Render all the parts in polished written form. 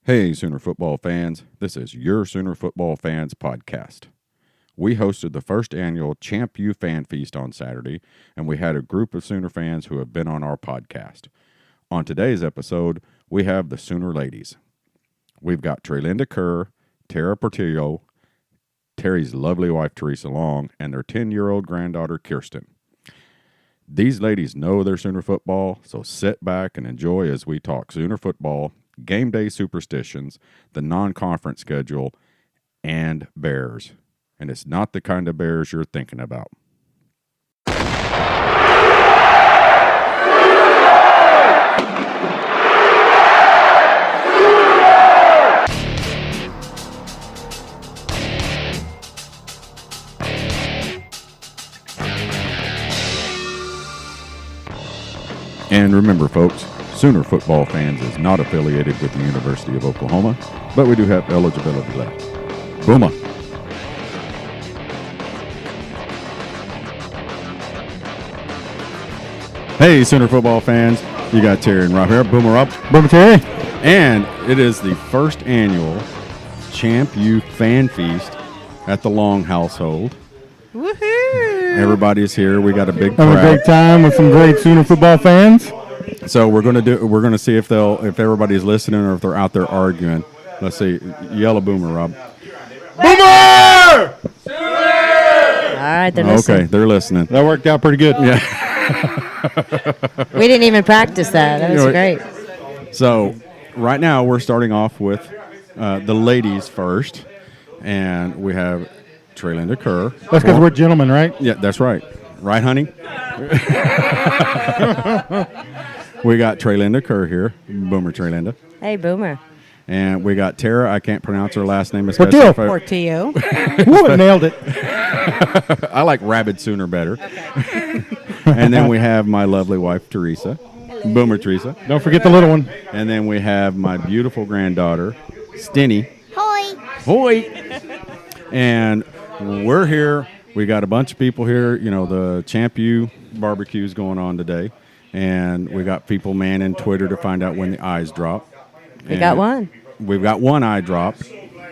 Hey, Sooner football fans. This is your Sooner Football Fans podcast. We hosted the first annual Champ U Fan Feast on Saturday, and we had a group of Sooner fans who have been on our podcast. On today's episode, we have the Sooner ladies. We've got Treylinda Kerr, Tara Portillo, Terry's lovely wife Teresa Long, and their 10-year-old granddaughter Kirsten. These ladies know their Sooner football, so sit back and enjoy as we talk Sooner football, game day superstitions, the non-conference schedule, and Bears. And it's not the kind of Bears you're thinking about. And remember, folks, Sooner Football Fans is not affiliated with the University of Oklahoma, but we do have eligibility left. Boomer. Hey, Sooner Football fans, you got Terry and Rob here. Boomer up. Boomer Terry. And it is the first annual Champ U Fan Feast at the Long household. Woohoo! Everybody's here. We got a big Have crowd. a great time with some great Sooner football fans. So we're gonna see if everybody's listening or if they're out there arguing. Let's see. Yell a Boomer, Rob. Boomer! All right, they're listening. Okay, they're listening. That worked out pretty good. Yeah. We didn't even practice that. That was great. So right now we're starting off with the ladies first, and we have Treylinda Kerr. That's because we're gentlemen, right? Yeah, that's right. Right, honey? We got Treylinda Kerr here, Boomer Treylinda. Hey, Boomer. And we got Tara. I can't pronounce her last name. Especially Portillo. Woo, nailed it. I like Rabid Sooner better. Okay. And then we have my lovely wife, Teresa. Boomer Teresa. Don't forget the little one. And then we have my beautiful granddaughter, Stinny. Hoi. Hoi. And we're here. We got a bunch of people here. You know, the Champ U barbecue's going on today. And we got people manning Twitter to find out when the eyes drop. We got one. We've got one eye drop.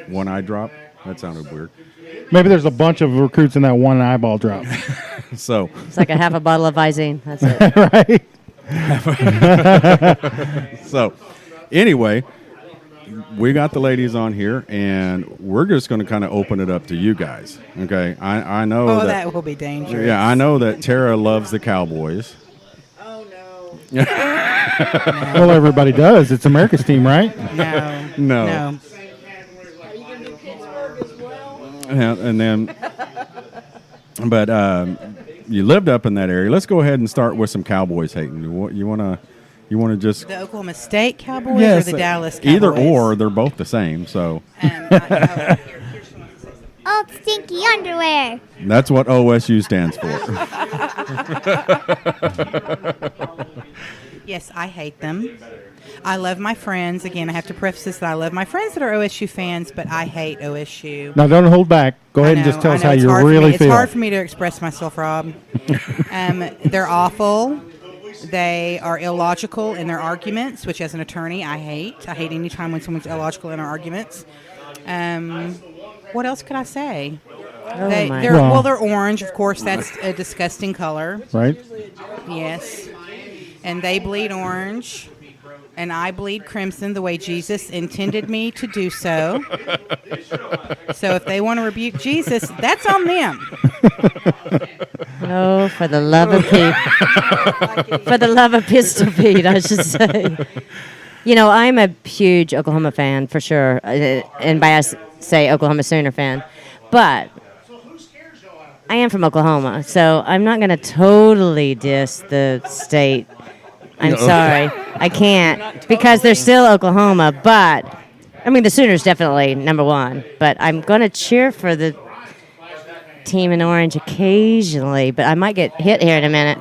One eye drop? That sounded weird. Maybe there's a bunch of recruits in that one eyeball drop. So It's like a half a bottle of Visine. That's it. Right? So, anyway, we got the ladies on here, and we're just going to kind of open it up to you guys. Okay, I know that will be dangerous. Yeah, I know that Tara loves the Cowboys. Oh, no. Well, everybody does. It's America's team, right? No. And then, but you lived up in that area. Let's go ahead and start with some Cowboys hating. You want to just The Oklahoma State Cowboys or the Dallas Cowboys? Either or, they're both the same. So Old stinky underwear. that's what OSU stands for. Yes, I hate them. I love my friends. Again, I have to preface this that I love my friends that are OSU fans, but I hate OSU. Now, don't hold back. Go ahead and just tell us how you really feel. It's hard for me to express myself, Rob. They're awful. They are illogical in their arguments, which as an attorney, I hate. I hate any time when someone's illogical in our arguments. What else could I say? They're orange, of course. That's a disgusting color. Right? Yes. And they bleed orange. And I bleed crimson the way Jesus intended me to do so. So if they want to rebuke Jesus, that's on them. Oh, for the love of Pete. For the love of Pistol Pete, I should say. You know, I'm a huge Oklahoma fan, for sure. And by us, say Oklahoma Sooner fan. But I am from Oklahoma, so I'm not going to totally diss the state. I'm sorry. I can't because they're still Oklahoma. But, I mean, the Sooners definitely number one. But I'm going to cheer for the team in orange occasionally. But I might get hit here in a minute.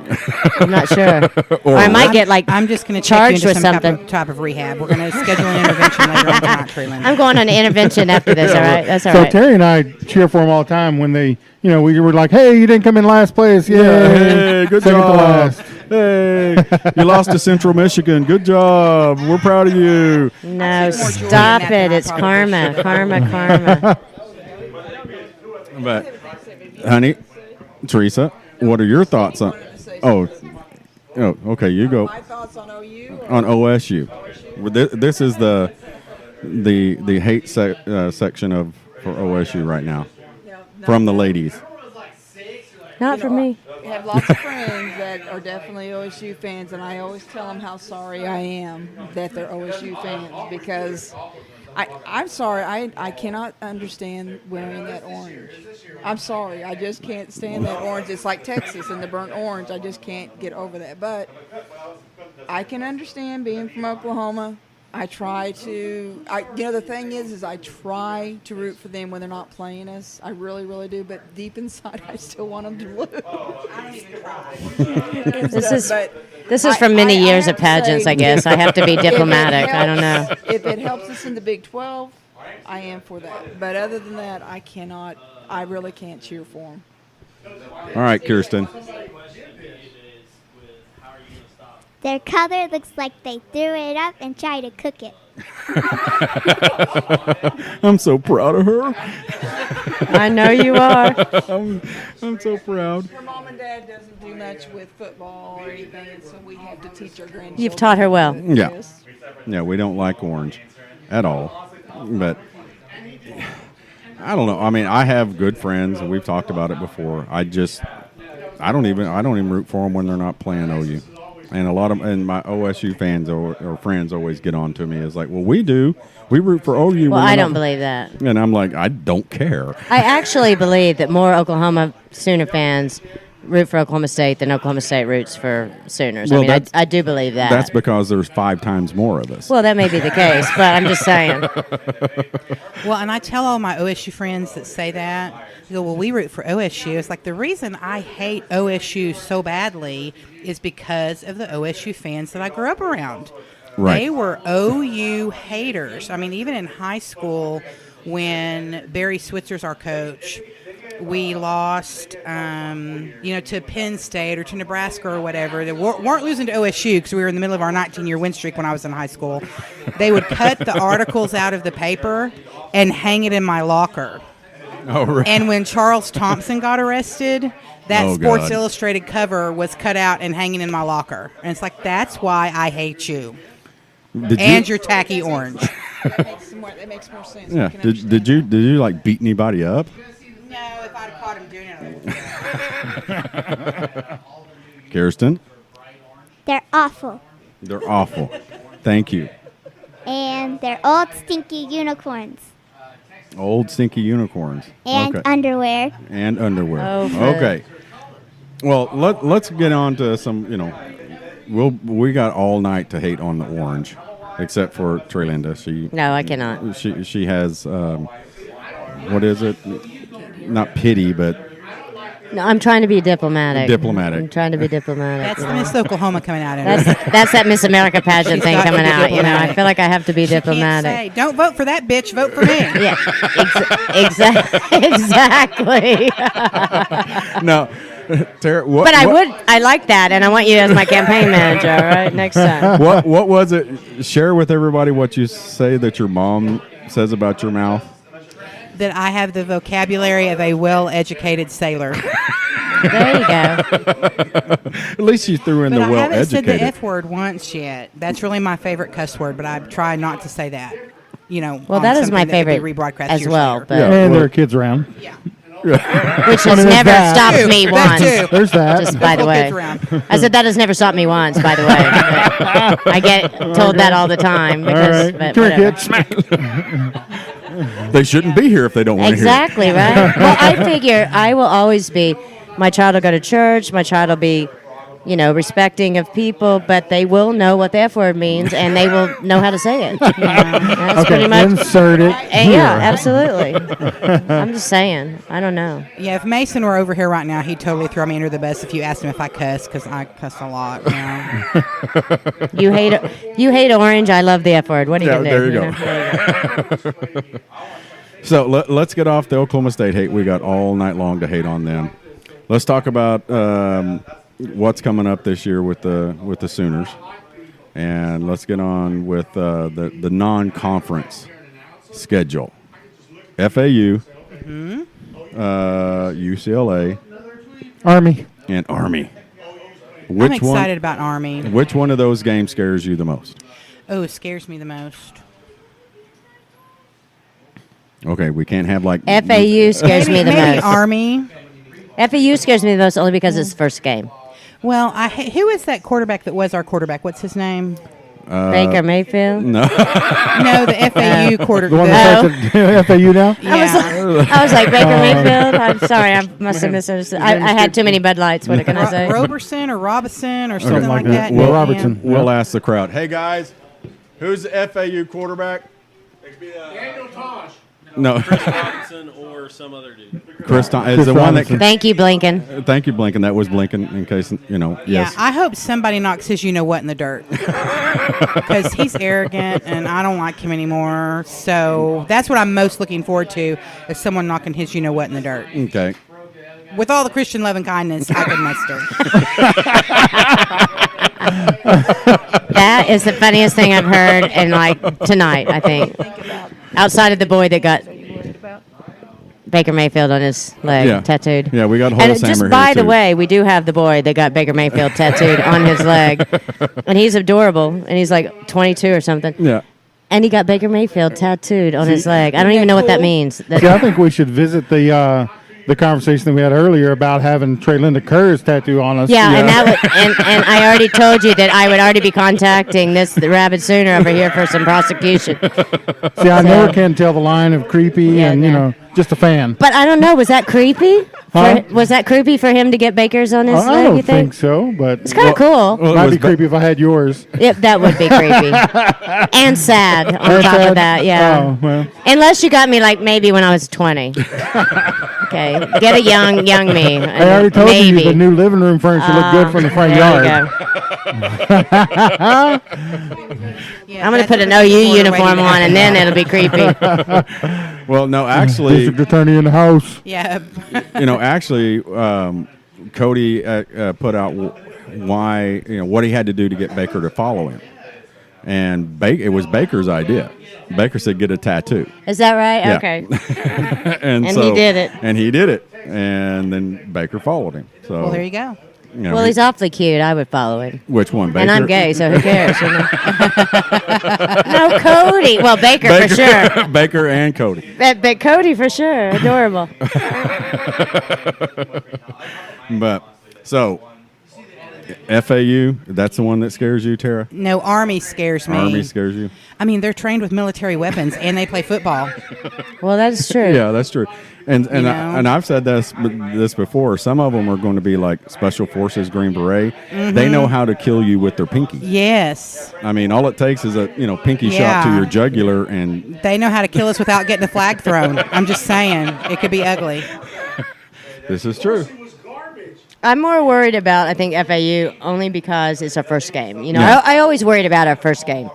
I'm not sure. Or I might get, I'm just going to charged check with into something. type of rehab. We're going to schedule an intervention later on tonight, Treylinda. I'm going on an intervention after this, all right? That's all right. So Terry and I cheer for them all the time when they, we were like, hey, you didn't come in last place. Yay. Hey, good Second to job. last. Hey, you lost to Central Michigan. Good job. We're proud of you. No, more joy in stop that it. than I It's probably karma. But, honey, Teresa, what are your thoughts on? Oh, okay. You go My thoughts on OU? on OSU. Well, this is the hate section of for OSU right now from the ladies. Not for me. I have lots of friends that are definitely OSU fans, and I always tell them how sorry I am that they're OSU fans because I'm sorry. I cannot understand wearing that orange. I'm sorry. I just can't stand that orange. It's like Texas and the burnt orange. I just can't get over that. But I can understand being from Oklahoma. I try to, the thing is I try to root for them when they're not playing us. I really, really do. But deep inside, I still want them to lose. This is from many years of pageants, I guess. I have to be If it diplomatic. I don't know. helps- If it helps us in the Big 12, I am for that. But other than that, I really can't cheer for them. All right, Kirsten. Their color looks like they threw it up and tried to cook it. I'm so proud of her. I know you are. I'm so proud. Her mom and dad doesn't do much with football or anything, and so we have to teach our grandchildren. You've taught her well. Yeah. Yes. Yeah, we don't like orange at all. But I don't know. I mean, I have good friends, and we've talked about it before. I don't even root for them when they're not playing OU. And my OSU fans or friends always get on to me. It's like, well, we do. We root for OU. Well, I don't believe that. And I'm like, I don't care. I actually believe that more Oklahoma Sooner fans root for Oklahoma State than Oklahoma State roots for Sooners. Well, I mean, I do believe that. That's because there's 5 times more of us. Well, that may be the case, but I'm just saying. Well, and I tell all my OSU friends that say that, they go, well, we root for OSU. It's like the reason I hate OSU so badly is because of the OSU fans that I grew up around. Right. They were OU haters. I mean, even in high school, when Barry Switzer's our coach, we lost, to Penn State or to Nebraska or whatever. They weren't losing to OSU because we were in the middle of our 19-year win streak when I was in high school. They would cut the articles out of the paper and hang it in my locker. Oh, right. And when Charles Thompson got arrested, that Oh, Sports God. Illustrated cover was cut out and hanging in my locker. And it's like, that's why I hate you. Did Your tacky orange. That makes more sense. Yeah. I can Did you like beat anybody up? No, if I'd caught him doing it. Kirsten? They're awful. They're awful. Thank you. And they're old stinky unicorns. Old stinky unicorns. And Okay. underwear. And underwear. Oh, good. Okay. Well, let's get on to some. We got all night to hate on the orange, except for Treylinda. No, I cannot. She has what is it? Not pity, but No, I'm trying to be diplomatic. Diplomatic. I'm trying to be diplomatic. That's you know. Miss Oklahoma coming out in That's her. that's that Miss America pageant She's thing got to coming be out. You know, I diplomatic. feel like I have to be Can't diplomatic. say, don't vote for that bitch, vote for me. Yeah, exactly. no. Tara, But I like that, and I want you as my campaign manager. All right, next time. What was it? Share with everybody what you say that your mom says about your mouth. That I have the vocabulary of a well-educated sailor. There you go. At least you threw in But the I haven't said the well-educated. F word once yet. That's really my favorite cuss word, but I try not to say that. Well, on that is my something that could be favorite rebroadcast as years well, later. but Yeah. And well- there are kids around. Yeah. which has mean, there's never that. stopped Too, me that once. too. There's that. Just by the Little way, kids around. I said that has never stopped me once. By the way, But I get told that all the time. All Because, right. but Come here, whatever. kid. They shouldn't be here if they don't want to hear. Exactly, right? Well, I figure I will always be, my child will go to church, my child will be, respecting of people, but they will know what the F word means, and they will know how to say it. That's Okay, pretty much. insert it And here. yeah, absolutely. I'm just saying. I don't know. Yeah, if Mason were over here right now, he'd totally throw me under the bus if you asked him if I cuss, because I cuss a lot. You hate orange. I love the F word. What are you Yeah, gonna there do? you go. There you go. So let's get off the Oklahoma State hate. We got all night long to hate on them. Let's talk about what's coming up this year with the Sooners, and let's get on with the non-conference schedule. FAU, UCLA, Army. and Army. I'm excited about Army. Which one of those games scares you the most? Oh, it scares me the most. Okay, we can't have like FAU scares me the Maybe most. Army. FAU scares me the most only because it's the first game. Well, who is that quarterback that was our quarterback? What's his name? Baker Mayfield. No. No, the FAU quarterback. The one that starts at FAU now? Yeah. I was like, Baker Mayfield? I'm sorry, I must have misunderstood. I had too many Bud Lights. What can I say? Roberson or Robinson or something like that. Will Yeah. Robertson. We'll ask the crowd. Hey guys, who's the FAU quarterback? Daniel Tosh. No, Chris Robinson or some other dude. Chris is the one that. Thank you, Blinken. Thank you, Blinken. That was Blinken. In case Yeah, Yes. I hope somebody knocks his you-know-what in the dirt. Because he's arrogant, and I don't like him anymore. So that's what I'm most looking forward to, is someone knocking his you-know-what in the dirt. Okay. With all the Christian love and kindness I can muster. That is the funniest thing I've heard in like tonight, I think. Outside of the boy that got Baker Mayfield on his leg tattooed. Yeah, we got And Holzhammer just here, by the too. way, we do have the boy that got Baker Mayfield tattooed on his leg. And he's adorable. And he's like 22 or something. Yeah. And he got Baker Mayfield tattooed on his leg. I don't even know what that means. See, I think we should visit the conversation that we had earlier about having Treylinda Kerr's tattoo on us. Yeah, and that and I already told you that I would already be contacting the rabid Sooner over here for some prosecution. See, I never can tell the line of creepy and, just a fan. But I don't know, was that creepy? Huh? Was that creepy for him to get Baker's on his I leg, don't you think? so, but It's kind of cool. Well, it might was be creepy if I had yours. Yep, that would be creepy. And sad on And top sad? of that, yeah. Oh, well. Unless you got me like maybe when I was 20. Okay, get a young me. I already told maybe. you the new living room furniture looked good from the front There yard. you go. I'm going to put an OU uniform on, and then it'll be creepy. Well, no, actually, District attorney in the house. Yeah. actually, Cody put out why what he had to do to get Baker to follow him, and it was Baker's idea. Baker said, "Get a tattoo." Is that right? Yeah. Okay. and And so, he did it. And he did it, and then Baker followed him. So Well, there you go. Well, he's awfully cute. I would follow him. Which one, Baker? And I'm gay, so who cares? You know? No, Cody. Well, Baker for sure. Baker and Cody. But Cody for sure. Adorable. But so FAU, that's the one that scares you, Tara? No, Army scares me. Army scares you? I mean, they're trained with military weapons, and they play football. Well, that's true. Yeah, that's true. And know? and I've said this before. Some of them are going to be like Special Forces, Green Beret. They know how to kill you with their pinky. Yes. I mean, all it takes is a pinky shot to Yeah. your jugular, and They know how to kill us without getting a flag thrown. I'm just saying. It could be ugly. this is true. I'm more worried about, I think, FAU only because it's our first game. Yeah. I always worried about our first game.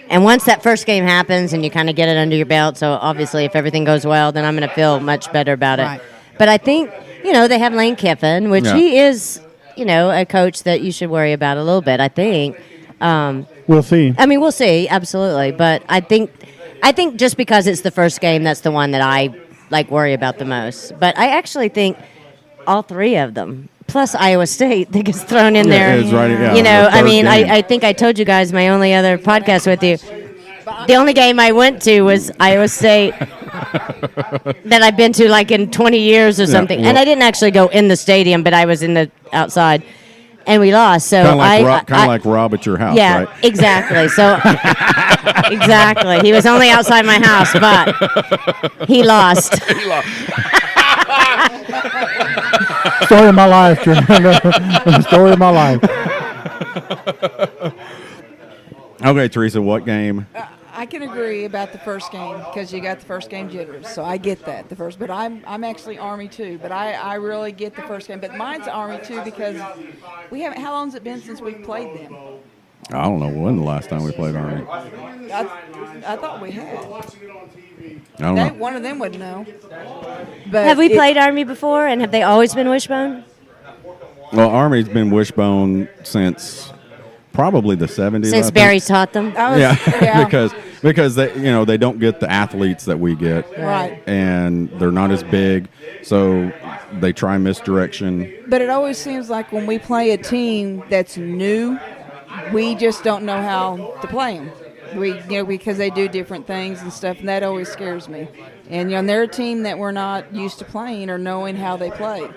And once that first game happens and you kind of get it under your belt, so obviously if everything goes well, then I'm going to feel much better about Right. it. But I think, they have Lane Kiffin, which Yeah. he is, a coach that you should worry about a little bit, I think. We'll see. I mean, we'll see, absolutely. But I think just because it's the first game, that's the one that I worry about the most. But I actually think all three of them, plus Iowa State, that gets thrown in there. It's right, yeah, You know, the I third mean, game. I think I told you guys my only other podcast with you. The only game I went to was Iowa State that I've been to in 20 years or something. well- And I didn't actually go in the stadium, but I was in the outside. And we lost. So Kind of like Rob at your house, yeah, right? exactly. So, exactly. He was only outside my house, but he lost. Story of my life, Treylinda. Story of my life. Okay, Teresa, what game? I can agree about the first game because you got the first game jitters, so I get that the first. But I'm actually Army too, but I really get the first game. But mine's Army too because we haven't. How long's it been since we've played them? I don't know when the last time we played Army. I thought we had. I don't know. One of them would know. But Have we played Army before, and have they always been Wishbone? Well, Army's been wishbone since probably the 70s. Since Barry taught them. Yeah, because they don't get the athletes that we get, Right. and they're not as big, so they try misdirection. But it always seems like when we play a team that's new, we just don't know how to play them. Because they do different things and stuff, and that always scares me. And they're a team that we're not used to playing or knowing how they play.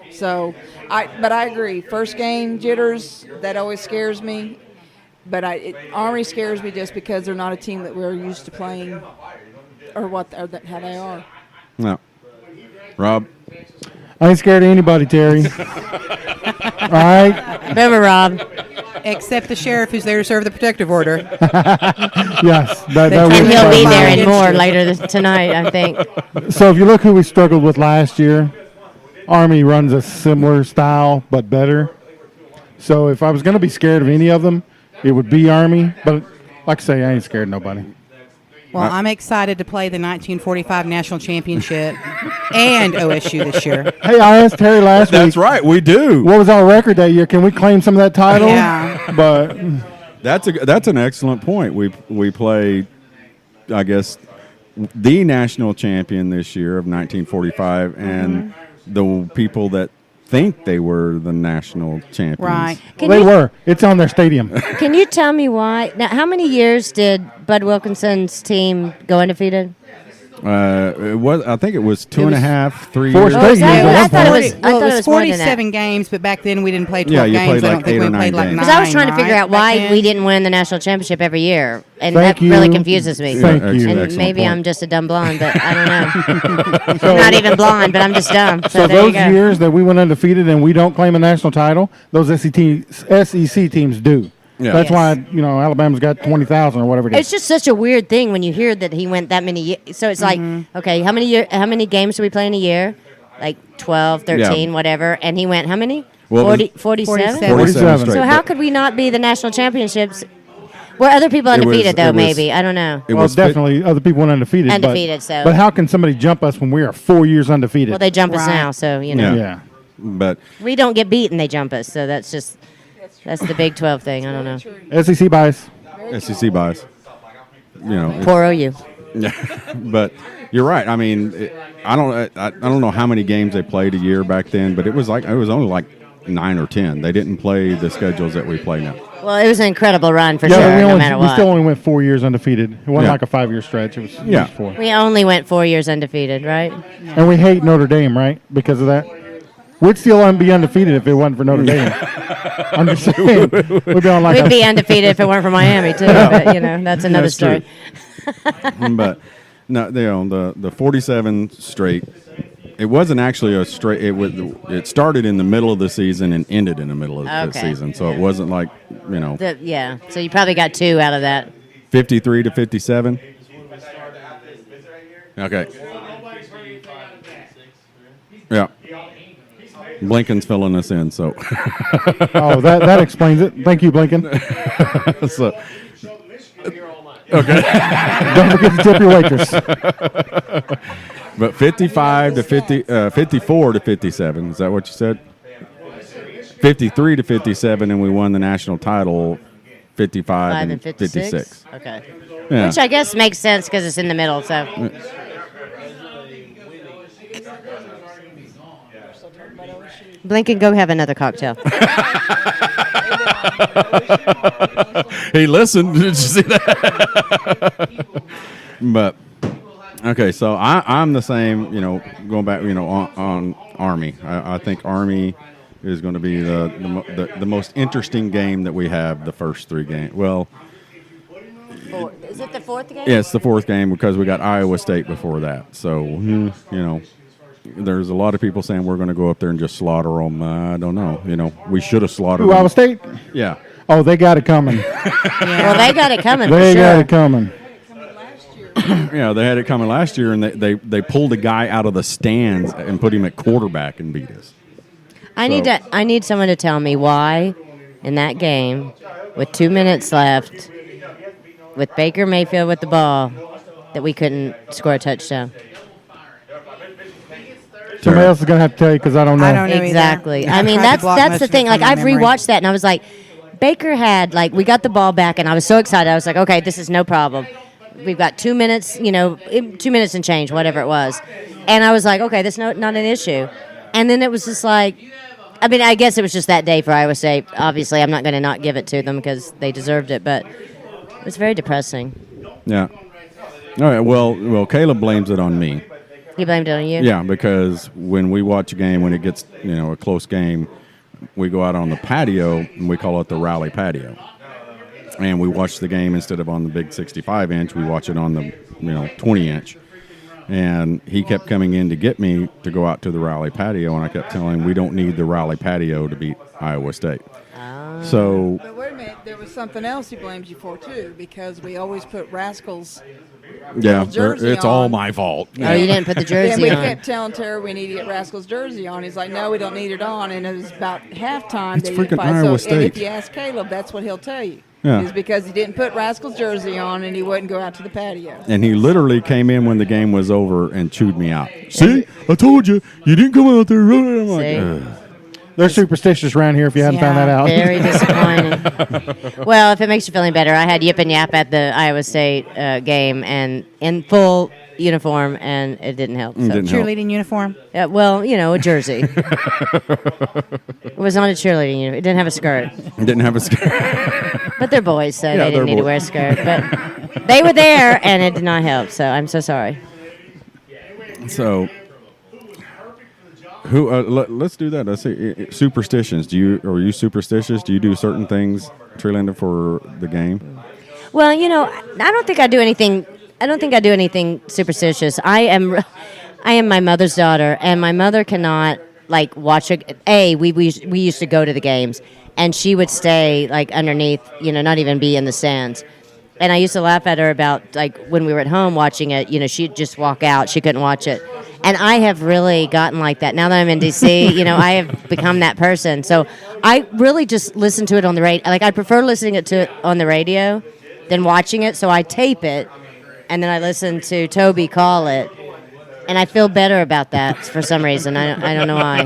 So, but I agree. First game jitters, that always scares me. But Army scares me just because they're not a team that we're used to playing, or how they are. No, Rob. I ain't scared of anybody, Terry. All right. Remember, Rob. Except the sheriff who's there to serve the protective order. Yes. That And was he'll be fine. there and more later tonight, I think. So if you look who we struggled with last year, Army runs a similar style but better. So if I was going to be scared of any of them, it would be Army. But like I say, I ain't scared of nobody. Well, I'm excited to play the 1945 National Championship and OSU this year. Hey, I asked Terry last week. That's right, we do. What was our record that year? Can we claim some of that title? Yeah. But That's an excellent point. We play, I guess, the national champion this year of 1945, and the people that think they were the national champions. Right. they were. It's on their stadium. Can you tell me why? Now, how many years did Bud Wilkinson's team go undefeated? I think it was 2.5, 3 Four years. straight is that years. what I at thought it one was? point. I Well, thought it it was was more than that. 47 games, but back then we didn't play 12 Yeah, you games. played I like don't think 8 we or 9 played like games. 9. Because I was trying to figure right, out why back we then? didn't win the national championship every year, and Thank that really you. confuses me. Thank Yeah, you. And excellent maybe point. I'm just a dumb blonde, but I don't know. I'm not even blonde, but I'm just dumb. So, So there you those go. years that we went undefeated and we don't claim a national title, those SEC teams do. Yeah. That's Yes. why Alabama's got 20,000 or whatever it is. It's just such a weird thing when you hear that he went that many years. So it's like, okay, how many games do we play in a year? Like 12, 13, Yeah. whatever. And he went how many? Well, 40, 47? 47 straight. So how but could we not be the national championships? Were other people undefeated, though, it was- maybe? I don't know. it well, was definitely other people went undefeated. Undefeated, so- But how can somebody jump us when we are 4 years undefeated? Well, they jump us Right. now, so, you know. Yeah. yeah. But We don't get beat and they jump us, so that's the Big 12 thing. I don't know. SEC bias. SEC bias. Poor OU. Yeah, but you're right. I mean, I don't know how many games they played a year back then, but it was only like 9 or 10. They didn't play the schedules that we play now. Well, it was an incredible run for Yeah, sure, but no matter we what. still only went 4 years undefeated. It wasn't Yeah. like a 5-year stretch. It was Yeah. 4. We only went 4 years undefeated, right? And we hate Notre Dame, right? Because of that. We'd still be undefeated if it wasn't for Notre Dame. I'm just saying. We'd be on like We'd a be undefeated if it weren't for Miami, too. But, that's another That's story. true. But no, the 47 straight. It wasn't actually a straight. It started in the middle of the season and ended in the middle of the Okay. season. So it wasn't like So you probably got 2 out of that. 53 to 57. Okay. Yeah. Blinken's filling us in, so Oh, that explains it. Thank you, Blinken. so Don't forget to tip your waitress. but 55 to 50, 54 to 57. Is that what you said? 53 to 57, and we won the national title. 55 5 and and 56? 56. Okay. Yeah. Which I guess makes sense because it's in the middle, so. Blinken, go have another cocktail. He listened. Did you see that? But okay, so I'm the same. Going back. On Army. I think Army is going to be the most interesting game that we have. The first 3 games. Well, Is it the 4th game? yeah, it's the 4th game because we got Iowa State before that. So there's a lot of people saying we're going to go up there and just slaughter them. I don't know. We should have slaughtered Ooh, them. Iowa State? Yeah. Oh, they got it coming. Well, they got it coming for They got sure. it coming. Yeah, they had it coming last year, and they pulled a guy out of the stands and put him at quarterback and beat us. I need someone to tell me why in that game, with 2 minutes left, with Baker Mayfield with the ball, that we couldn't score a touchdown. Somebody else is going to have to tell you because I don't know. I don't know either. Exactly. I I mean, tried to block that's most the of it thing. from Like, my I've memory. rewatched that, and I was like, Baker had, like, we got the ball back, and I was so excited. I was like, okay, this is no problem. We've got 2 minutes, 2 minutes and change, whatever it was. And I was like, okay, that's not an issue. And then it was just like, I mean, I guess it was just that day for Iowa State. Obviously, I'm not going to not give it to them because they deserved it, but it was very depressing. Yeah. All right. Well, Caleb blames it on me. He blamed it on you? Yeah, because when we watch a game, when it gets a close game, we go out on the patio and we call it the rally patio, and we watch the game instead of on the big 65-inch. We watch it on the 20-inch. And he kept coming in to get me to go out to the rally patio, and I kept telling him we don't need the rally patio to beat Iowa State. So, But wait a minute, there was something else he blamed you for too, because we always put Rascals. yeah, jersey it's all on. my fault. Oh, you didn't put the And jersey we on. kept telling Terry we need to get Rascals jersey on. He's like, no, we don't need it on. And it was about halftime. It's that freaking he fight. Iowa So, and if State. you ask Caleb, that's what he'll tell you. Yeah. Is because he didn't put Rascals jersey on and he wouldn't go out to the patio. And he literally came in when the game was over and chewed me out. See, I told you, you didn't come out there. I'm like, See? "Ugh." They're superstitious around here if you hadn't found that out. Very disappointing. Well, if it makes you feel any better, I had Yip and Yap at the Iowa State game and in full uniform, and it didn't help. So. Didn't help. Cheerleading uniform. Well, a jersey. It was not a cheerleading uniform. It didn't have a skirt. Didn't have a skirt. But they're boys, so Yeah, they they're didn't need to boys. wear a skirt. But they were there, and it did not help. So I'm so sorry. So, let's do that. Let's see. Superstitions. Are you superstitious? Do you do certain things, Treylinda, for the game? Well, I don't think I do anything. I don't think I do anything superstitious. I am my mother's daughter, and my mother cannot watch we used to go to the games, and she would stay underneath, not even be in the stands. And I used to laugh at her about when we were at home watching it. She'd just walk out; she couldn't watch it. And I have really gotten like that now that I'm in DC. I have become that person. So I really just listen to it on the radio. I prefer listening to it on the radio than watching it. So I tape it, and then I listen to Toby call it, and I feel better about that for some reason. I don't know why.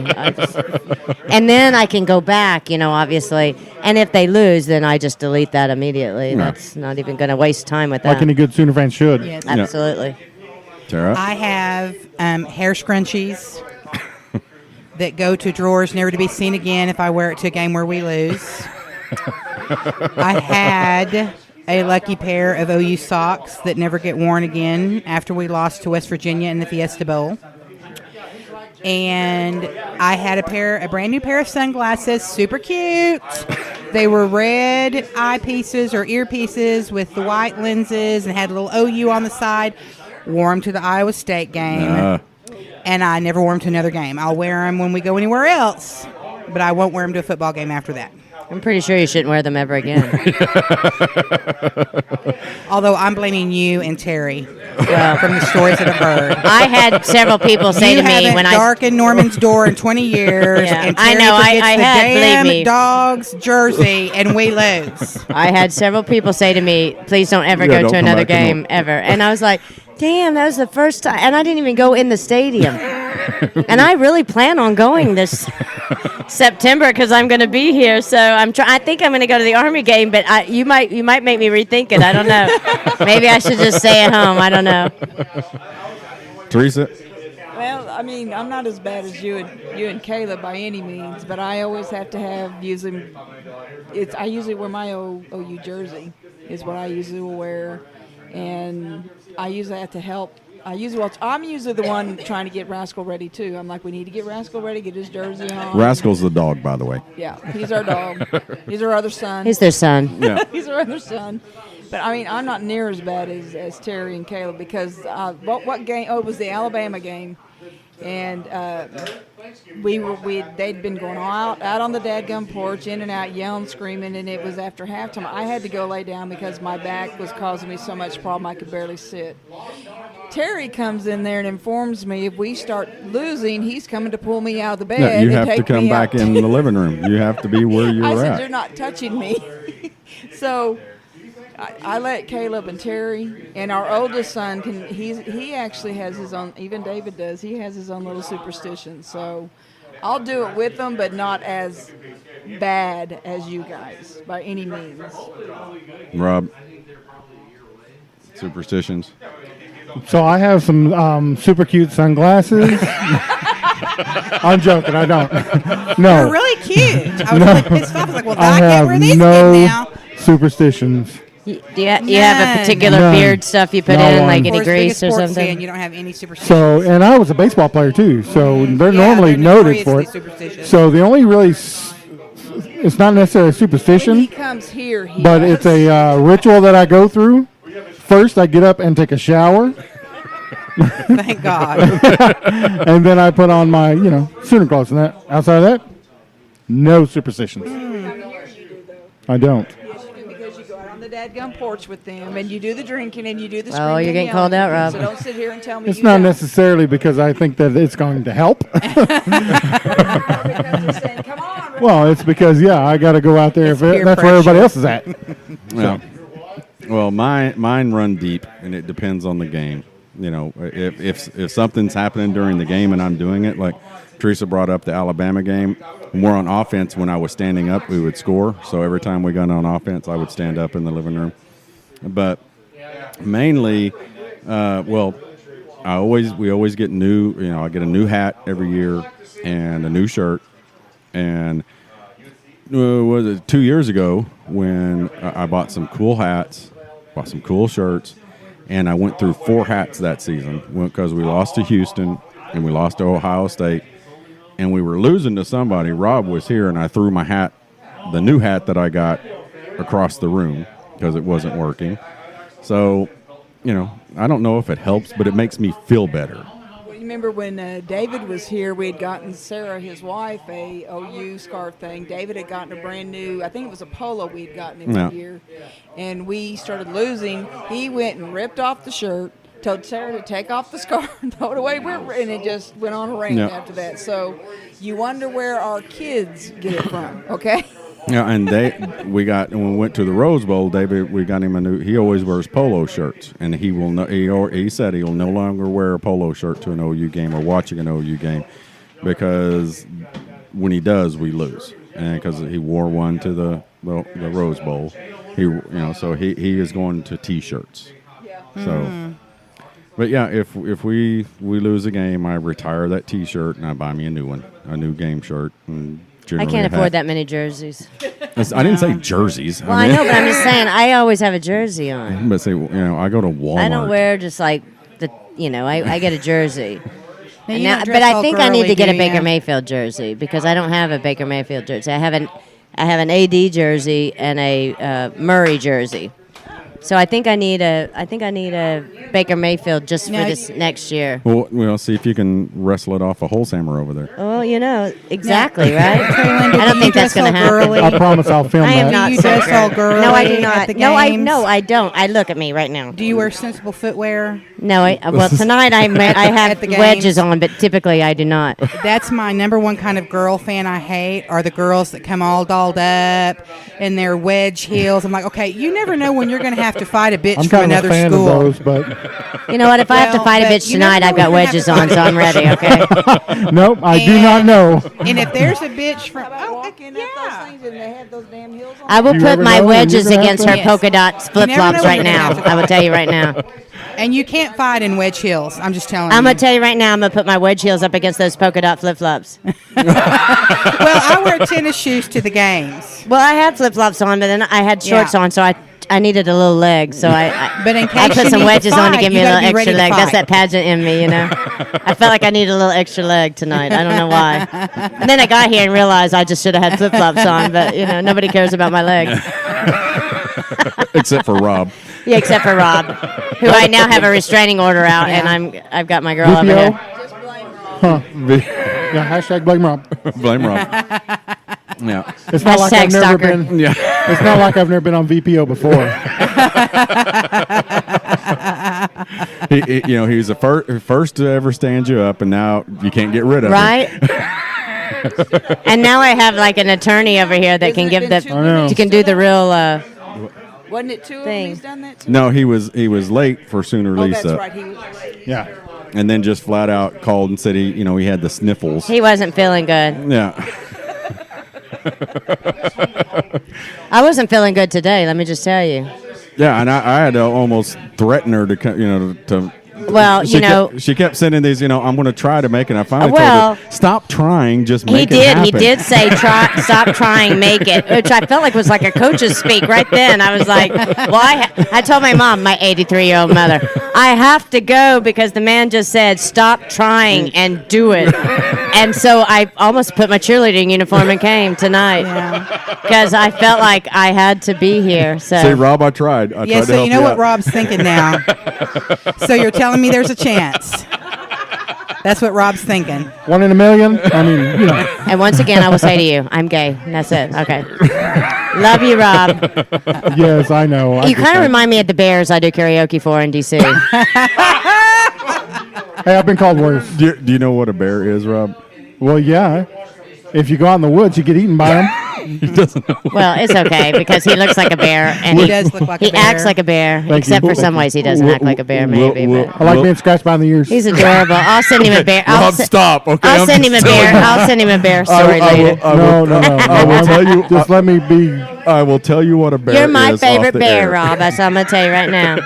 And then I can go back, obviously. And if they lose, then I just delete that immediately. Yeah. That's not even going to waste time with that. Like any good Sooner fan should. Yes. Absolutely. Tara? I have hair scrunchies that go to drawers never to be seen again if I wear it to a game where we lose. I had a lucky pair of OU socks that never get worn again after we lost to West Virginia in the Fiesta Bowl. And I had a brand new pair of sunglasses, super cute. They were red eyepieces or earpieces with the white lenses and had a little OU on the side. Wore them to the Iowa State game, and I never wore them to another game. I'll wear them when we go anywhere else, but I won't wear them to a football game after that. I'm pretty sure you shouldn't wear them ever again. Although I'm blaming you and Terry from the stories that I've heard. I had several people say You to me haven't when I darkened Norman's door in 20 years, Yeah, and I Terry know, I forgets the had, believe damn me. dog's jersey, and we lose. I had several people say to me, "Please don't ever Yeah, go don't to come another back to game ever." And I was like, "Damn, that was the first time," and I didn't even go in the stadium. And I really plan on going this September because I'm going to be here. So I think I'm going to go to the Army game, but you might make me rethink it. I don't know. Maybe I should just stay at home. I don't know. Teresa? Well, I mean, I'm not as bad as you and Caleb by any means, but I always have to have I usually wear my OU jersey is what I usually will wear, and I usually have to help. I'm usually the one trying to get Rascal ready too. I'm like, we need to get Rascal ready, get his jersey on. Rascal's the dog, by the way. Yeah, he's our dog. He's our other son. He's their son. Yeah. He's our other son. But I mean, I'm not near as bad as Terry and Caleb because what game? Oh, it was the Alabama game, and they'd been going out on the dadgum porch, in and out, yelling, screaming, and it was after halftime. I had to go lay down because my back was causing me so much problem I could barely sit. Terry comes in there and informs me if we start losing, he's coming to pull me out of the bed. No, you and have to take come me back out. in the living room. You have to be where you I were said, at. "You're not touching me." So I let Caleb and Terry and our oldest son he actually has his own. Even David does. He has his own little superstition. So I'll do it with them, but not as bad as you guys by any means. Rob, superstitions. So I have some super cute sunglasses. I'm joking. I don't. No. They're really cute. I was really pissed off. I was like, well, I I can't wear have these no again now. superstitions. Do you have a particular None. beard stuff you put No in, one. like Of any Of course, grease biggest or sports something? fan, you don't have any superstitions. So, and I was a baseball player too. So they're Yeah, normally they're noted for notoriously it. superstitious. So the only really, it's not necessarily a When he superstition, comes here, but it's a ritual that I go through. First, I get up and take a shower, Thank God. and then I put on my, Sooner clothes. And that, outside of that, no superstitions. I don't. Because you go out on the dadgum porch with them, and you do the drinking, and you do the Oh, screaming you're and getting called yelling. out, Rob. So don't sit here and tell me It's you not don't. necessarily because I think that it's going to help. Because they're saying, come on, Rick. Well, it's because I got to go out there It's if peer that's where everybody pressure. else is at. Yeah. Well, mine run deep, and it depends on the game. If something's happening during the game and I'm doing it, like Teresa brought up the Alabama game. When we're on offense, when I was standing up, we would score. So every time we got on offense, I would stand up in the living room. But mainly, we always get new. I get a new hat every year and a new shirt. And was it 2 years ago when I bought some cool hats, bought some cool shirts, and I went through 4 hats that season because we lost to Houston and we lost to Ohio State, and we were losing to somebody. Rob was here, and I threw my hat, the new hat that I got, across the room because it wasn't working. So, I don't know if it helps, but it makes me feel better. Well, you remember when David was here, we had gotten Sarah, his wife, a OU scarf thing. David had gotten a brand new, I think it was a polo we'd gotten in Yeah. the year. And we started losing. He went and ripped off the shirt, told Sarah to take off the scarf and throw it away. And it just went on a rant Yeah. after that. So you wonder where our kids get it from, okay? Yeah, and when we went to the Rose Bowl, David, we got him a new. He always wears polo shirts, and he will. He said he will no longer wear a polo shirt to an OU game or watching an OU game, because when he does, we lose. And because he wore one to the Rose Bowl, so he is going to T-shirts. Yeah. So, but yeah, if we lose a game, I retire that T-shirt and I buy me a new one, a new game shirt. And I can't afford that many jerseys. I didn't say jerseys. Well, I know, but I'm just saying, I always have a jersey on. But say, I go to Walmart. I don't wear just like I get a jersey. Now, And you now- don't but dress I all think I need girly, to get a do Baker ya? Mayfield jersey because I don't have a Baker Mayfield jersey. I have an AD jersey and a Murray jersey. So I think I need a Baker Mayfield just Now, for this next year. Well, we'll see if you can wrestle it off a Holzhammer over there. Well, exactly, right? Treylinda, I don't do think you that's dress going to all happen. girly? I promise I'll film I am that. not you so dress all girly. No, I do girly not. at the No, games? I don't. I look at me right now. Do you wear sensible footwear? No, well tonight I have At the wedges games? on, but typically I do not. That's my number one kind of girl fan I hate are the girls that come all dolled up in their wedge heels. I'm like, okay, you never know when you're going to have to fight a bitch I'm from kind of a another fan school. of those, but You know what? If I have to Well, fight a but bitch you never tonight, know I've got when you're wedges gonna on, have so I'm ready. Okay. nope, I do not know. And if there's a bitch from Walking at those yeah. things and they have those damn heels on. I will You put ever my know when you're wedges gonna have against to- her Yes. polka dot flip never flops know right when you're now. gonna have to I will tell you right now. and you can't fight in wedge heels. I'm just telling I'm you. gonna tell you right now. I'm gonna put my wedge heels up against those polka dot flip flops. Well, I wear tennis shoes to the games. Well, I had flip flops on, but then I had shorts Yeah. on, so I needed a little leg. So I But in case I put you some need to wedges on to fight, give me you a gotta little be ready extra to leg. That's fight. that pageant in me, I felt like I needed a little extra leg tonight. I don't know why. And then I got here and realized I just should have had flip flops on, but nobody cares about my leg. Except for Rob. Yeah, except for Rob, who I now have a restraining order out, and I've got my girl over VPO? here. Yeah, hashtag blame Rob. Blame Rob. Yeah. It's not like Hashtag I've never stalker. been. Yeah. It's not like I've never been on VPO before. He was the first to ever stand you up, and now you can't get rid of him. Right? And now I have like an attorney over here that can Hasn't it give been the, 2 I know. you can do the real, Well, Wasn't it two of them thing. he's done that to? No, he was late for Sooner Oh, Lisa. that's right. He was late. Yeah. And then just flat out called and said he had the sniffles. He wasn't feeling good. Yeah. I wasn't feeling good today. Let me just tell you. Yeah, and I had to almost threaten her to. Well, she kept sending these. I'm going to try to make it. I finally Well, told her, stop trying, just make he it did. happen. He did say, stop trying, make it, which I felt like was like a coach's speak right then. I was like, well, I told my mom, my 83-year-old mother, I have to go because the man just said, stop trying and do it. And so I almost put my cheerleading uniform and came tonight because I felt like I had to be here. So. See, Rob, I tried. I tried to So help you know what out. Rob's thinking now. So you're telling me there's a chance. That's what Rob's thinking. 1 in a million. I mean, And once again, I will say to you, I'm gay. And that's it. Okay. Love you, Rob. Yes, I know. You kind of remind me of the Bears I do karaoke for in D.C. Hey, I've been called worse. Do you know what a bear is, Rob? Well, yeah. If you go out in the woods, you get eaten by them. He doesn't know. Well, it's okay because he looks like a bear. And He does look like a he bear. acts like a bear, Thank except you. for some ways he doesn't act like a bear, maybe. But I like being scratched behind the ears. he's adorable. I'll send him a bear. Rob, stop. Okay, I'll I'm send him a just bear. telling you. I'll send him a bear story later. No. I will tell you. Just let me be. I will tell you what a bear You're my is favorite off the bear, air. Rob. That's what I'm going to tell you right now.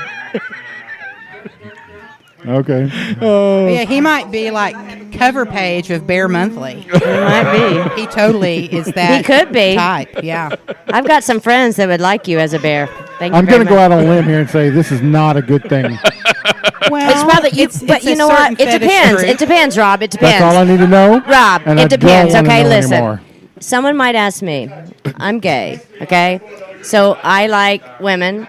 Okay. Yeah, he might be like cover page of Bear Monthly. He might be. He totally is that. He could be. type. Yeah. I've got some friends that would like you as a bear. Thank you I'm going to go out on a limb here and say this is not a good thing. Well, It's probably, but you know what? It depends. It depends, Rob. It depends. That's all I need to know. Rob, and I it depends. don't wanna Okay, know listen. anymore. Someone might ask me, I'm gay, okay? So I like women,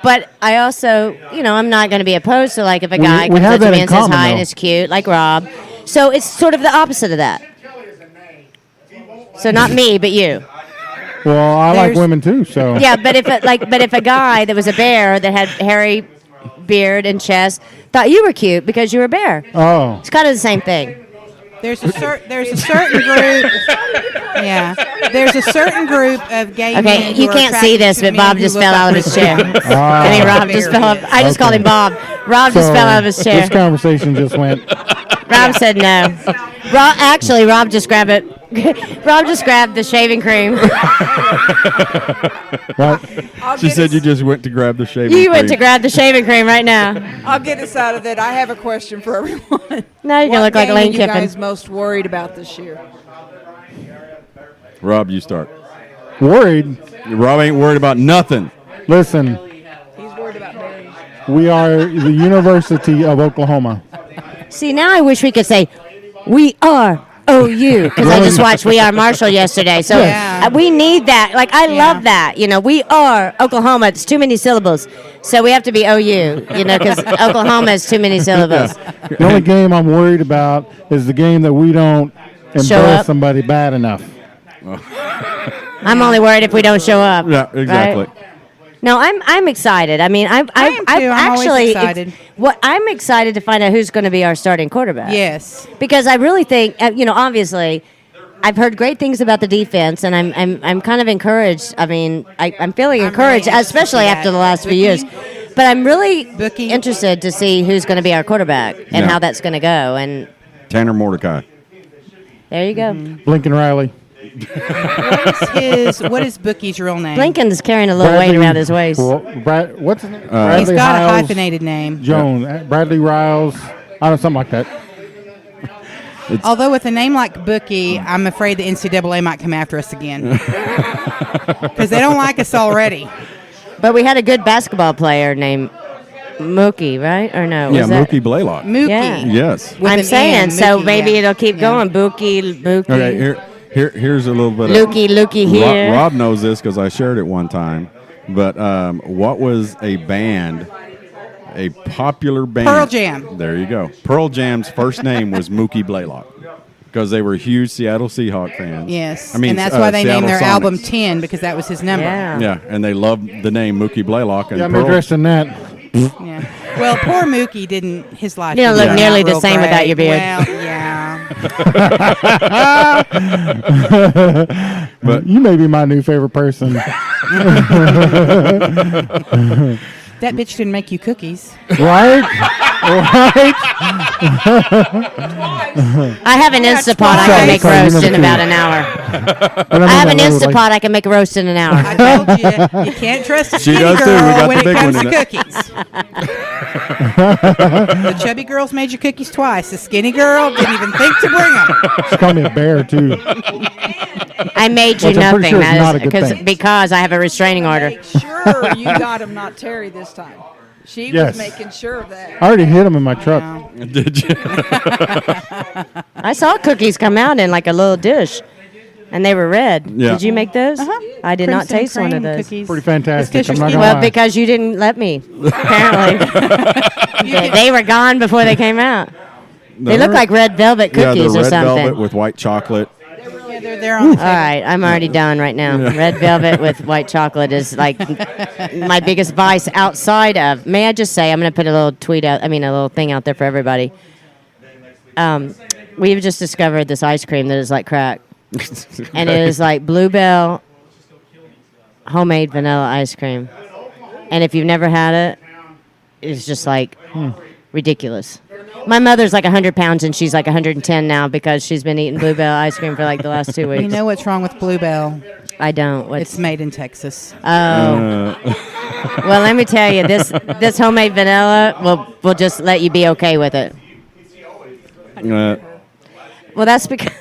but I also, I'm not going to be opposed to, like, if a guy we comes have up to that me in and says common, hi and though. is cute, like Rob. So it's sort of the opposite of that. So not me, but you. Well, I like There's- women too, so. Yeah, but if a guy that was a bear that had hairy beard and chest thought you were cute because you were a bear, Oh. it's kind of the same thing. There's a certain group. Yeah. There's a certain group of gay men. Okay, who you are can't see attracted this, to but men Bob who just look fell like out of his grizzly chair. bears. I mean, Rob just fell up. I just called him Bob. Rob just fell out of his chair. This conversation just went. Rob said no. Rob just grabbed it. Rob just grabbed the shaving cream. What? She said you just went to grab the shaving You went cream. to grab the shaving cream right now. I'll get us out of that. I have a question for everyone. Now you're gonna look like What Lane game are you Kiffin. guys most worried about this year? Rob, you start. Worried? Rob ain't worried about nothing. Listen, He's worried about berries. we are the University of Oklahoma. See, now I wish we could say, we are OU, because I just watched We Are Marshall yesterday. So Yeah. we need that. Like, I love that. We are Oklahoma. It's too many syllables. So we have to be OU, because Oklahoma is too many syllables. The only game I'm worried about is the game that we don't Show embarrass up. somebody bad enough. I'm only worried if we don't show up. Yeah, exactly. Right? No, I'm excited. I mean, I'm I am too. I'm always actually excited. I'm excited to find out who's going to be our starting quarterback. Yes. Because I really think, obviously, I've heard great things about the defense, and I'm kind of encouraged. I mean, I'm feeling I'm encouraged, really anxious to especially see after that. the last few Bookie? years. But I'm really Bookie? interested to see who's going to be our quarterback and Yeah. how that's going to go. And Tanner Mordecai. there you go. Blinken Riley. What is Bookie's real name? Lincoln is carrying a little weight around his waist. What's his name? He's Bradley got a Hiles hyphenated name. Jones. Bradley Riles. I don't know, something like that. Although with a name like Bookie, I'm afraid the NCAA might come after us again. Because they don't like us already. But we had a good basketball player named Mookie, right? Or no? Yeah, was that- Mookie Blaylock. Mookie. Yeah. Yes. With I'm an saying, N, so Mookie, maybe yeah. it'll keep going. Mookie. Okay, here's a little bit Lukey here. Rob knows this because I shared it one time. But what was a band, a popular band? Pearl Jam. There you go. Pearl Jam's first name was Mookie Blaylock because they were huge Seattle Seahawk fans. Yes. I mean, and that's why they Seattle named their Sonics. album 10 because that was his number. Yeah. Yeah, and they loved the name Mookie Blaylock. And Yeah, I'm Pearl, interested in that. Yeah. Well, poor Mookie didn't. His life. You don't didn't look turn nearly out the real same great. without your beard. Well, yeah. But you may be my new favorite person. That bitch didn't make you cookies. Right? Right? I have an Instapot I can make Sorry, roast in number about two. an hour. And I have an that little, Instapot I can make a roast in an hour. I told you, you can't trust a She skinny does too. We girl got when the it big comes one to in it. cookies. The chubby girls made your cookies twice. The skinny girl didn't even think to bring them. She called me a bear, too. I made you Which I'm pretty nothing. sure is not a good thing. Because I have a restraining order. Make sure you got him, not Terry, this time. She Yes. was making sure of that. I already hit him in my truck. Did you? I saw cookies come out in like a little dish, and they were red. Yeah. Did you make those? I did not Crimson taste one of cream those. cookies. Pretty fantastic. It's 'cause I'm not you're going to Well, lie. because you didn't let me. Apparently, they were gone before they came out. They look like red velvet Yeah, cookies the or red something. velvet with white chocolate. Yeah, they're on the All table. right, I'm already done right now. Red velvet with white chocolate is like my biggest vice outside of. May I just say, I'm going to put a little a little thing out there for everybody. We've just discovered this ice cream that is like crack, and it is like Bluebell homemade vanilla ice cream. And if you've never had it, it's just like ridiculous. My mother's like 100 pounds and she's like 110 now because she's been eating Bluebell ice cream for like the last 2 weeks. You know what's wrong with Bluebell? I don't. It's made in Texas. Well, let me tell you, this homemade vanilla will just let you be okay with it. Well, that's because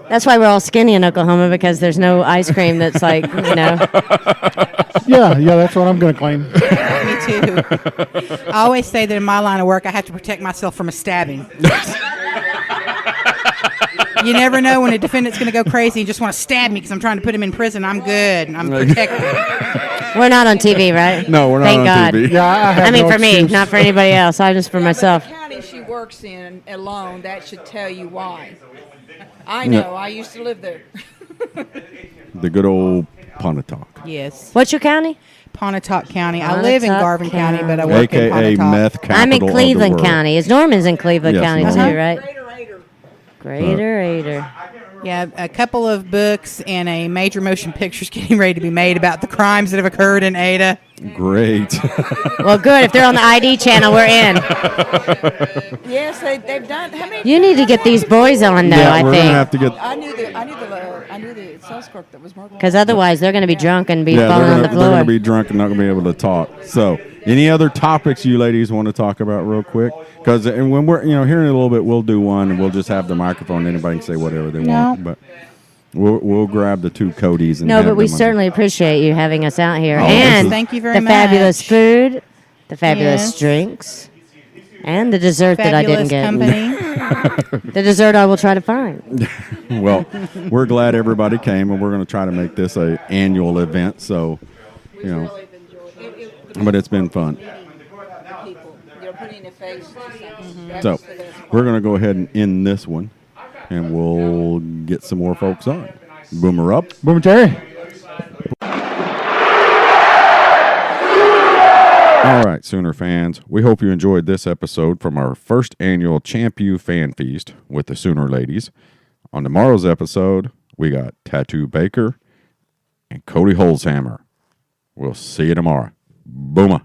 that's why we're all skinny in Oklahoma, because there's no ice cream that's like, Yeah, that's what I'm going to claim. Me too. I always say that in my line of work, I have to protect myself from a stabbing. You never know when a defendant's going to go crazy and just want to stab me because I'm trying to put him in prison. I'm good. I'm protected. We're not on TV, right? No, we're not Thank on God. TV. Yeah, I have I mean, no for me, excuse. not for anybody else. I just for myself. The county she works in alone, that should tell you why. I know. I used to live there. The good old Pontotoc. Yes. What's your county? Pontotoc County. I live in Pontotoc Garvin County, but I County. work in AKA Pontotoc. meth capital I'm in of the Cleveland world. County. Is Norman's in Cleveland Yes, County Norman. too, right? Raider, Raider. Greater Raider. Yeah, a couple of books and a major motion picture's getting ready to be made about the crimes that have occurred in Ada. Great. Well, good. If they're on the ID channel, we're in. Yes, they've done. How many? You need to get these boys on, though. Yeah, I we're gonna think, have to get. I knew the sales clerk that was working. because otherwise they're going to be drunk and be Yeah, falling on the they're floor. gonna be drunk and not gonna be able to talk. So, any other topics you ladies want to talk about real quick? Because when we're here in a little bit, we'll do one and we'll just have the microphone. Anybody can say whatever they want, but we'll grab the two Codys and No, have but we them on. certainly appreciate you having us out here, Oh, and thank you very the fabulous much. food, the fabulous Yes. drinks, and the dessert that I didn't Fabulous get. company. The dessert I will try to find. Well, we're glad everybody came, and we're going to try to make this a annual event. So, but it's been fun. People, they're putting a face to something. So, we're going to go ahead and end this one, and we'll get some more folks on. Boomer up. Boomer Terry. All right, Sooner fans, we hope you enjoyed this episode from our first annual Champ U Fan Feast with the Sooner ladies. On tomorrow's episode, we got Tattoo Baker and Cody Holzhammer. We'll see you tomorrow. Boomer.